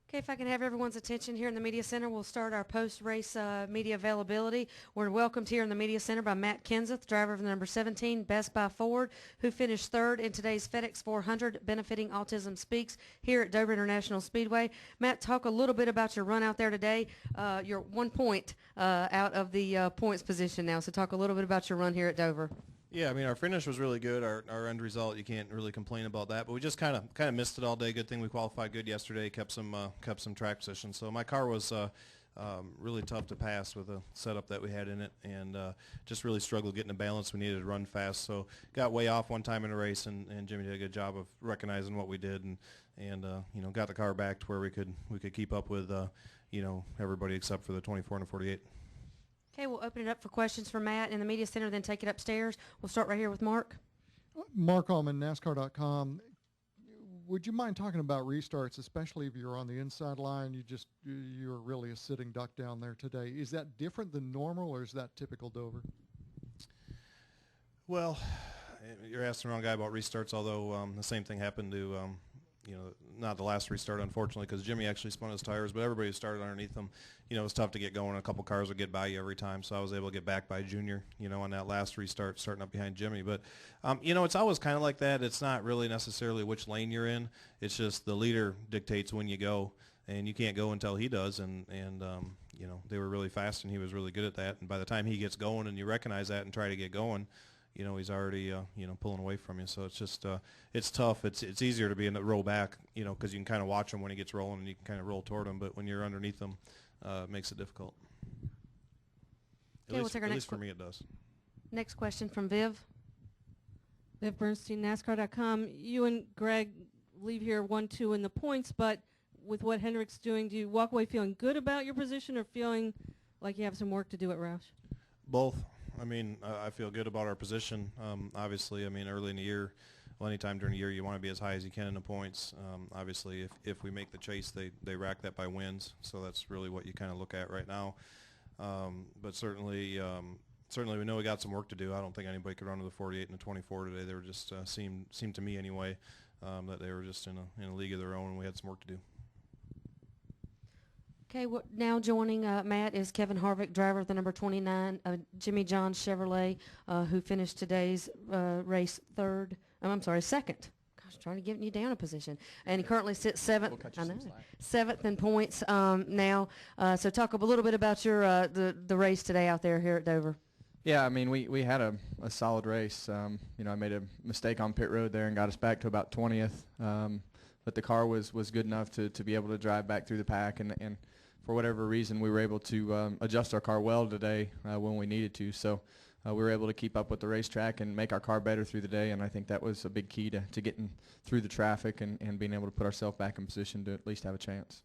Okay, if I can have everyone's attention here in the Media Center, we'll start our post-race media availability. We're welcomed here in the Media Center by Matt Kenseth, driver of the number 17 Best Buy Ford, who finished third in today's FedEx 400 benefiting Autism Speaks here at Dover International Speedway. Matt, talk a little bit about your run out there today. You're 1 point out of the points position now, so talk a little bit about your run here at Dover. Yeah, I mean, our finish was really good. Our end result, you can't really complain about that. But we just kind of missed it all day. Good thing we qualified good yesterday. Kept some track position. So my car was really tough to pass with the setup that we had in it, and just really struggled getting the balance. We needed to run fast. So got way off one time in the race, and Jimmie did a good job of recognizing what we did, and you know, got the car back to where we could keep up with you know, everybody except for the 24 and the 48. Okay, we'll open it up for questions for Matt in the Media Center, then take it upstairs. We'll start right here with Mark. Mark Allman, NASCAR.com. Would you mind talking about restarts, especially if you're on the inside line? You're really a sitting duck down there today. Is that different than normal, or is that typical Dover? Well, you're asking the wrong guy about restarts, although the same thing happened to you know, not the last restart, unfortunately, because Jimmie actually spun his tires, but everybody who started underneath him, you know, it was tough to get going. A couple cars would get by you every time, so I was able to get back by Junior, you know, on that last restart, starting up behind Jimmie. But, you know, it's always kind of like that. It's not really necessarily which lane you're in. It's just the leader dictates when you go, and you can't go until he does. And you know, they were really fast, and he was really good at that. And by the time he gets going and you recognize that and try to get going, you know, he's already, you know, pulling away from you. So it's just, it's tough. It's easier to be in the roll back, you know, because you can kind of watch him when he gets rolling and you can kind of roll toward him. But when you're underneath him, it makes it difficult. Okay, we'll take our at next least for me it does. Next question from Viv. Viv Bernstein, NASCAR.com. You and Greg leave here 1-2 in the points, but with what Hendrick's doing, do you walk away feeling good about your position or feeling like you have some work to do at Roush? Both. I mean, I feel good about our position. Obviously, I mean, early in the year, well, anytime during the year, you want to be as high as you can in the points. Obviously, if we make the chase, they rack that by wins. So that's really what you kind of look at right now. But certainly we know we got some work to do. I don't think anybody could run to the 48 and the 24 today. They were just seemed to me anyway that they were just in a league of their own, and we had some work to do. Okay, now joining Matt is Kevin Harivck, driver of the number 29 Jimmie John Chevrolet, who finished today's race second. Gosh, trying to get you down a position. And he currently sits seventh. Seventh in points now. So talk a little bit about your the race today out there here at Dover. Yeah, I mean, we had a solid race. You know, I made a mistake on pit road there and got us back to about 20th. But the car was good enough to be able to drive back through the pack, and for whatever reason, we were able to adjust our car well today when we needed to. So we were able to keep up with the racetrack and make our car better through the day, and I think that was a big key to getting through the traffic and being able to put ourselves back in position to at least have a chance.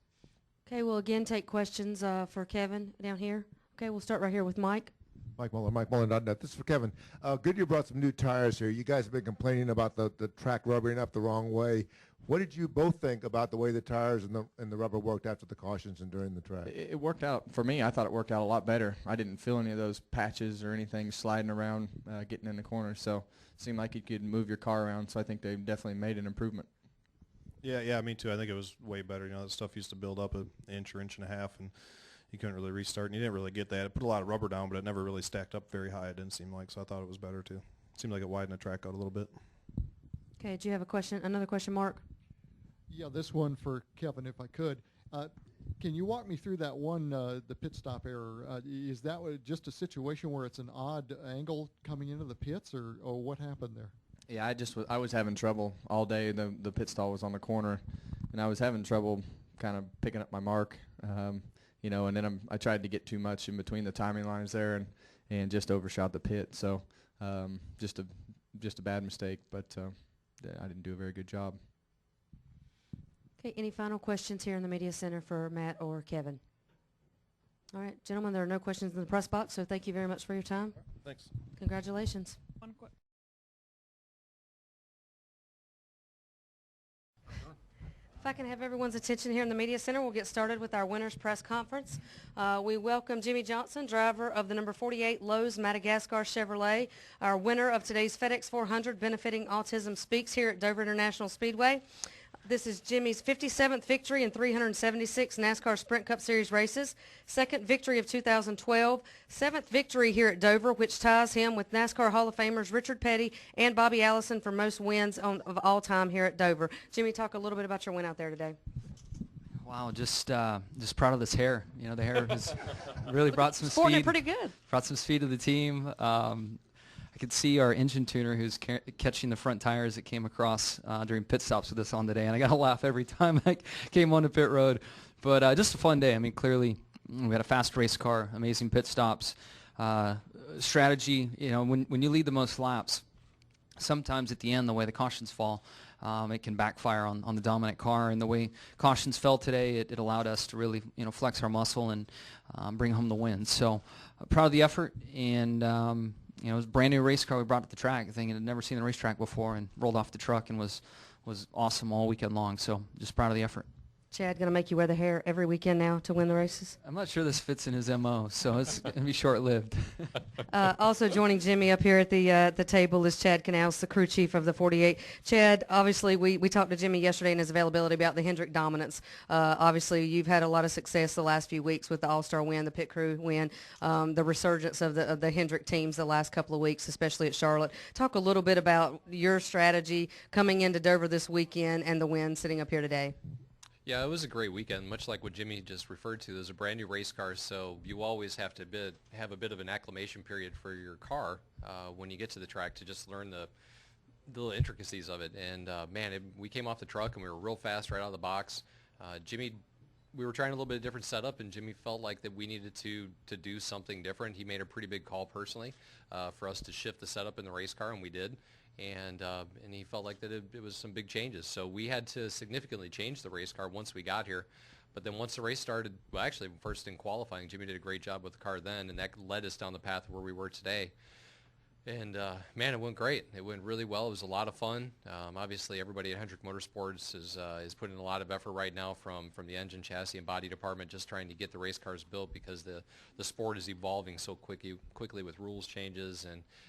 Okay, we'll again take questions for Kevin down here. Okay, we'll start right here with Mike. Mike Muller.net. This is for Kevin. Goodyear brought some new tires here. You guys have been complaining about the track rubbering up the wrong way. What did you both think about the way the tires and the rubber worked after the cautions and during the track? It worked out for me. I thought it worked out a lot better. I didn't feel any of those patches or anything sliding around, getting in the corner. So it seemed like you could move your car around. So I think they definitely made an improvement. Yeah, me too. I think it was way better. You know, that stuff used to build up an inch or inch and a half, and you couldn't really restart, and you didn't really get that. It put a lot of rubber down, but it never really stacked up very high, it didn't seem like, so I thought it was better too. It seemed like it widened the track out a little bit. Okay, do you have a question? Another question, Mark? Yeah, this one for Kevin, if I could. Can you walk me through that one, the pit stop error? Is that just a situation where it's an odd angle coming into the pits, or what happened there? Yeah, I was having trouble all day. The pit stall was on the corner, and I was having trouble kind of picking up my mark. You know, and then I tried to get too much in between the timing lines there and just overshot the pit. So just a bad mistake, but I didn't do a very good job. Okay, any final questions here in the Media Center for Matt or Kevin? All right, gentlemen, there are no questions in the press box, so thank you very much for your time. Thanks. Congratulations. If I can have everyone's attention here in the Media Center, we'll get started with our winners press conference. We welcome Jimmie Johnson, driver of the number 48 Lowe's Madagascar Chevrolet, our winner of today's FedEx 400 benefiting Autism Speaks here at Dover International Speedway. This is Jimmie's 57th victory in 376 NASCAR Sprint Cup Series races, second victory of 2012, seventh victory here at Dover, which ties him with NASCAR Hall of Famers Richard Petty and Bobby Allison for most wins of all time here at Dover. Jimmie, talk a little bit about your win out there today. Wow, just proud of this hair. You know, the hair has really brought some Sporting speed. it pretty good. Brought some speed to the team. I could see our engine tuner who's catching the front tires that came across during pit stops with us on today, and I got to laugh every time I came onto pit road. But just a fun day. I mean, clearly we had a fast race car, amazing pit stops, strategy. You know, when you lead the most laps, sometimes at the end, the way the cautions fall, it can backfire on the dominant car. And the way cautions fell today, it allowed us to really, you know, flex our muscle and bring home the win. So proud of the effort, and you know, it was a brand new race car we brought to the track. I think it had never seen the racetrack before, and rolled off the truck and was awesome all weekend long. So just proud of the effort. Chad going to make you wear the hair every weekend now to win the races? I'm not sure this fits in his MO, so it's going to be short-lived. Also joining Jimmie up here at the table is Chad Knaus, the crew chief of the 48. Chad, obviously we talked to Jimmie yesterday and his availability about the Hendrick dominance. Obviously you've had a lot of success the last few weeks with the All-Star win, the pit crew win, the resurgence of the Hendrick teams the last couple of weeks, especially at Charlotte. Talk a little bit about your strategy coming into Dover this weekend and the win sitting up here today. Yeah, it was a great weekend. Much like what Jimmie just referred to, there's a brand new race car, so you always have to have a bit of an acclimation period for your car when you get to the track to just learn the little intricacies of it. And man, we came off the truck and we were real fast right out of the box. Jimmie, we were trying a little bit of different setup, and Jimmie felt like that we needed to do something different. He made a pretty big call personally for us to shift the setup in the race car, and we did. And he felt like that it was some big changes. So we had to significantly change the race car once we got here. But then once the race started, well, actually first in qualifying, Jimmie did a great job with the car then, and that led us down the path where we were today. And, man, it went great. It went really well. It was a lot of fun. Obviously, everybody at Hendrick Motorsports is putting a lot of effort right now from the engine, chassis, and body department, just trying to get the race cars built, because the sport is evolving so quickly with rules changes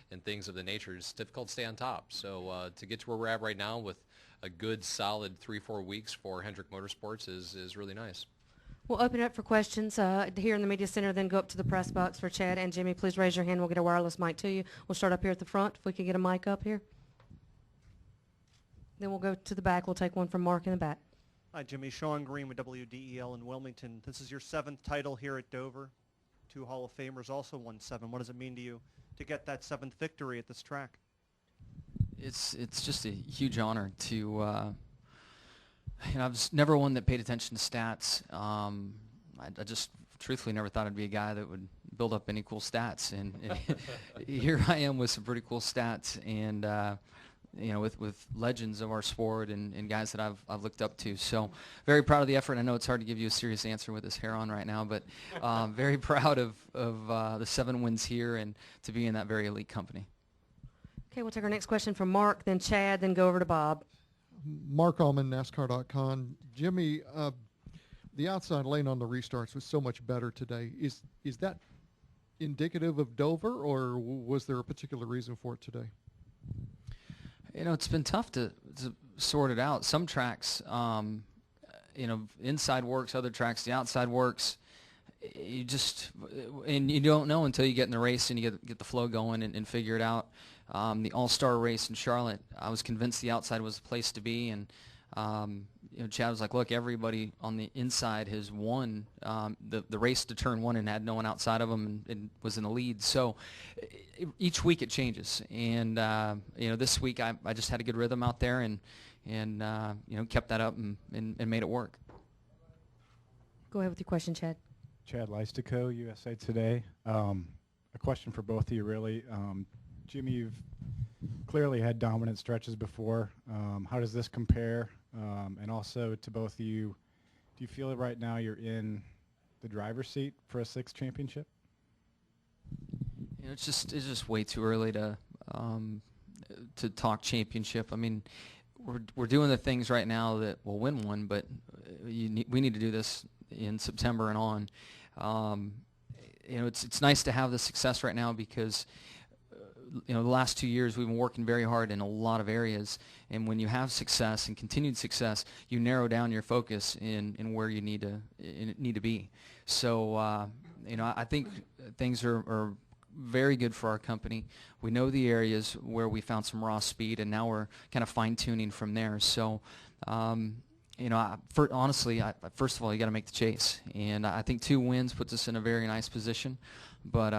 and things of the nature. It's difficult to stay on top. So to get to where we're at right now with a good, solid 3-4 weeks for Hendrick Motorsports is really nice. We'll open it up for questions here in the media center, then go up to the press box for Chad and Jimmie. Please raise your hand. We'll get a wireless mic to you. We'll start up here at the front, if we could get a mic up here. Then we'll go to the back. We'll take one from Mark in the back. Hi, Jimmie. Sean Green with WDEL in Wilmington. This is your 7th title here at Dover. 2 Hall of Famers also won 7. What does it mean to you to get that 7th victory at this track? It's just a huge honor to you know, I was never one that paid attention to stats. I just truthfully never thought I'd be a guy that would build up any cool stats, and here I am with some pretty cool stats, and you know, with legends of our sport and guys that I've looked up to. So very proud of the effort. I know it's hard to give you a serious answer with this hair on right now, but very proud of the 7 wins here and to be in that very elite company. Okay, we'll take our next question from Mark, then Chad, then go over to Bob. Mark Allman, NASCAR.com. Jimmie, the outside lane on the restarts was so much better today. Is that indicative of Dover, or was there a particular reason for it today? You know, it's been tough to sort it out. Some tracks, you know, inside works, other tracks, the outside works. You don't know until you get in the race and you get the flow going and figure it out. The All-Star race in Charlotte, I was convinced the outside was the place to be, and you know, Chad was like, look, everybody on the inside has won the race to turn 1 and had no one outside of them and was in the lead. So each week it changes, and you know, this week I just had a good rhythm out there and you know, kept that up and made it work. Go ahead with your question, Chad. Chad Leistico, USA Today. A question for both of you, really. Jimmie, you've clearly had dominant stretches before. How does this compare? And also to both of you, do you feel that right now you're in the driver's seat for a 6th championship? You know, it's just way too early to talk championship. I mean, we're doing the things right now that will win one, but we need to do this in September and on. You know, it's nice to have the success right now because the last 2 years we've been working very hard in a lot of areas, and when you have success and continued success, you narrow down your focus in where you need to be. So I think things are very good for our company. We know the areas where we found some raw speed, and now we're kind of fine-tuning from there. So honestly, first of all, you got to make the chase, and I think 2 wins puts us in a very nice position. But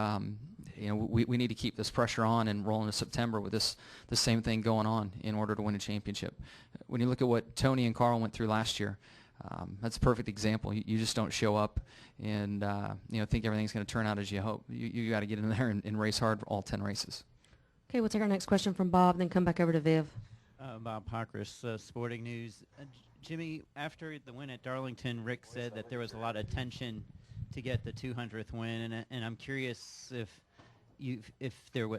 we need to keep this pressure on and roll into September with the same thing going on in order to win a championship. When you look at what Tony and Carl went through last year, that's a perfect example. You just don't show up and think everything's going to turn out as you hope. You got to get in there and race hard for all 10 races. Okay, we'll take our next question from Bob, then come back over to Viv. Bob Pockris, Sporting News. Jimmy, after the win at Darlington, Rick said that there was a lot of tension to get the 200th win, and I'm curious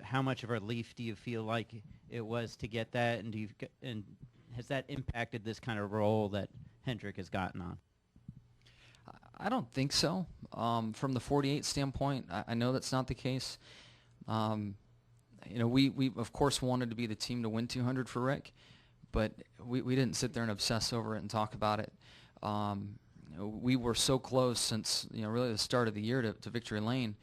how much of a relief do you feel like it was to get that, and has that impacted this kind of role that Hendrick has gotten on? I don't think so. From the 48 standpoint, I know that's not the case. We of course wanted to be the team to win 200 for Rick, but we didn't sit there and obsess over it and talk about it. We were so close since really the start of the year to victory lane.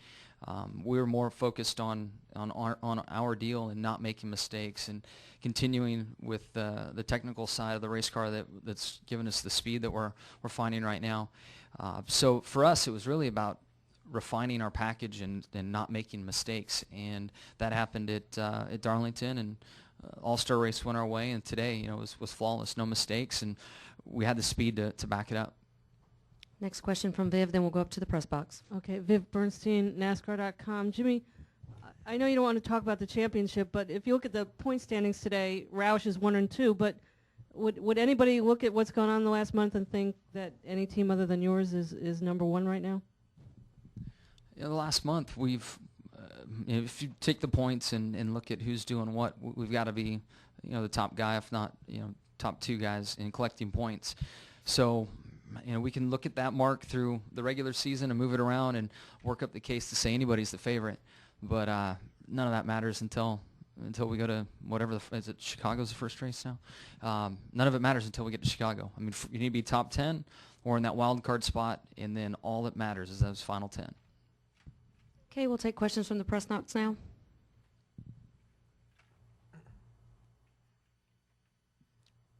We were more focused on our deal and not making mistakes and continuing with the technical side of the race car that's given us the speed that we're finding right now. So for us, it was really about refining our package and not making mistakes, and that happened at Darlington, and All-Star race went our way, and today was flawless, no mistakes, and we had the speed to back it up. Next question from Viv, then we'll go up to the press box. Okay, Viv Bernstein, NASCAR.com. Jimmy, I know you don't want to talk about the championship, but if you look at the point standings today, Roush is 1 and 2. But would anybody look at what's gone on in the last month and think that any team other than yours is number 1 right now? The last month we've, if you take the points and look at who's doing what, we've got to be, the top guy, if not, top 2 guys in collecting points. So. We can look at that mark through the regular season and move it around and work up the case to say anybody's the favorite. But none of that matters until we go to whatever is it Chicago's the first race now? None of it matters until we get to Chicago. I mean, you need to be top 10 or in that wild card spot, and then all that matters is those final 10. Okay, we'll take questions from the press box now.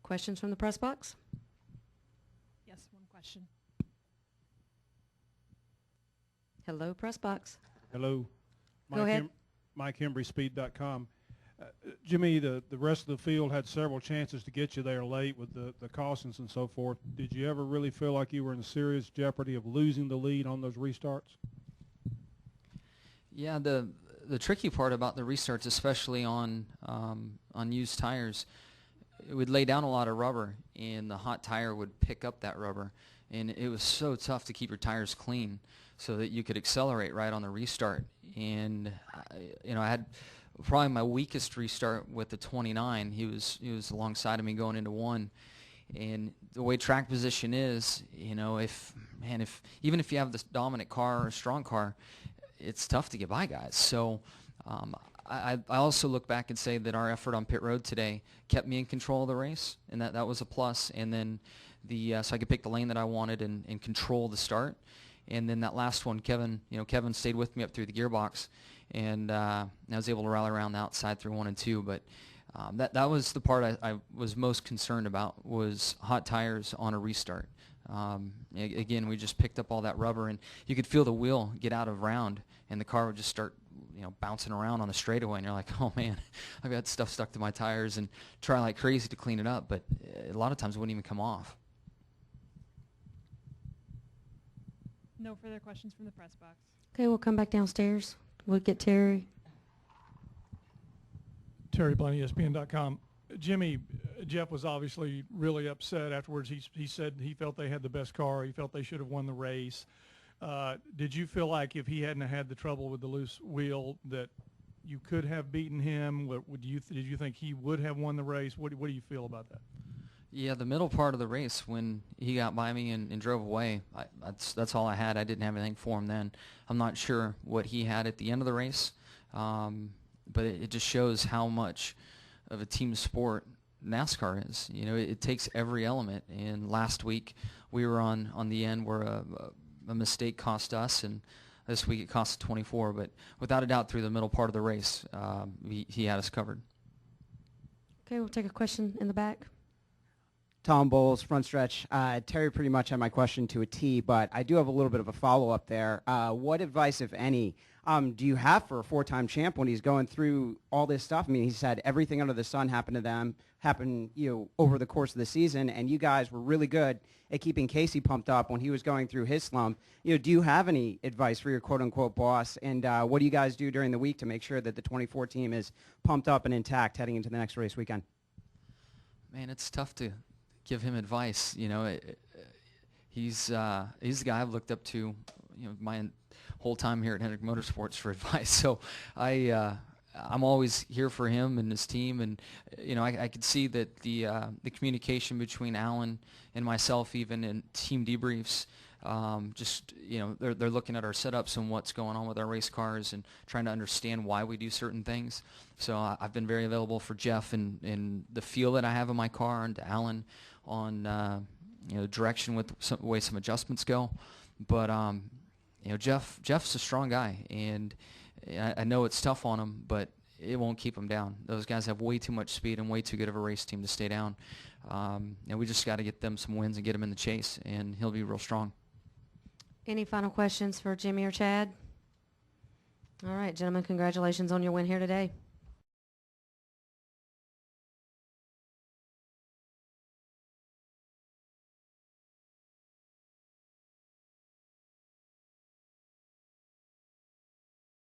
Questions from the press box? Question. Hello, press box. Hello. Go ahead. Mike Hembry, Speed.com. Jimmy, the rest of the field had several chances to get you there late with the cautions and so forth. Did you ever really feel like you were in serious jeopardy of losing the lead on those restarts? Yeah, the tricky part about the restarts, especially on used tires, it would lay down a lot of rubber, and the hot tire would pick up that rubber, and it was so tough to keep your tires clean so that you could accelerate right on the restart. And I had probably my weakest restart with the 29. He was alongside of me going into 1, and the way track position is, if even if you have this dominant car or a strong car, it's tough to get by guys. So. I also look back and say that our effort on pit road today kept me in control of the race, and that was a plus. And then so I could pick the lane that I wanted and control the start. And then that last one, Kevin stayed with me up through the gearbox, and I was able to rally around the outside through 1 and 2. But that was the part I was most concerned about, was hot tires on a restart. Again, we just picked up all that rubber, and you could feel the wheel get out of round, and the car would just start bouncing around on the straightaway, and you're like, oh man, I've got stuff stuck to my tires, and try like crazy to clean it up, but a lot of times it wouldn't even come off. No further questions from the press box. Okay, we'll come back downstairs. We'll get Terry. Terry Blaney, ESPN.com. Jimmy, Jeff was obviously really upset afterwards. He said he felt they had the best car. He felt they should have won the race. Did you feel like if he hadn't had the trouble with the loose wheel that you could have beaten him? Did you think he would have won the race? What do you feel about that? Yeah, the middle part of the race when he got by me and drove away, that's all I had. I didn't have anything for him then. I'm not sure what he had at the end of the race. but it just shows how much of a team sport NASCAR is. You know, it takes every element. And last week we were on the end where a mistake cost us, and this week it cost 24. But without a doubt, through the middle part of the race, he had us covered. Okay, we'll take a question in the back. Tom Bowles, front stretch. Terry pretty much had my question to a T, but I do have a little bit of a follow-up there. What advice, if any, do you have for a four-time champ when he's going through all this stuff? I mean, he's had everything under the sun happen to them, over the course of the season, and you guys were really good at keeping Casey pumped up when he was going through his slump. Do you have any advice for your quote-unquote boss, and what do you guys do during the week to make sure that the 24 team is pumped up and intact heading into the next race weekend? Man, it's tough to give him advice. He's the guy I've looked up to, my whole time here at Hendrick Motorsports for advice. So I'm always here for him and his team, and I could see that the communication between Alan and myself, even in team debriefs, they're looking at our setups and what's going on with our race cars and trying to understand why we do certain things. So I've been very available for Jeff and the feel that I have in my car, and to Alan on direction with the way some adjustments go. But Jeff's a strong guy, and I know it's tough on him, but it won't keep him down. Those guys have way too much speed and way too good of a race team to stay down. And we just got to get them some wins and get him in the chase, and he'll be real strong. Any final questions for Jimmie or Chad? All right, gentlemen, congratulations on your win here today.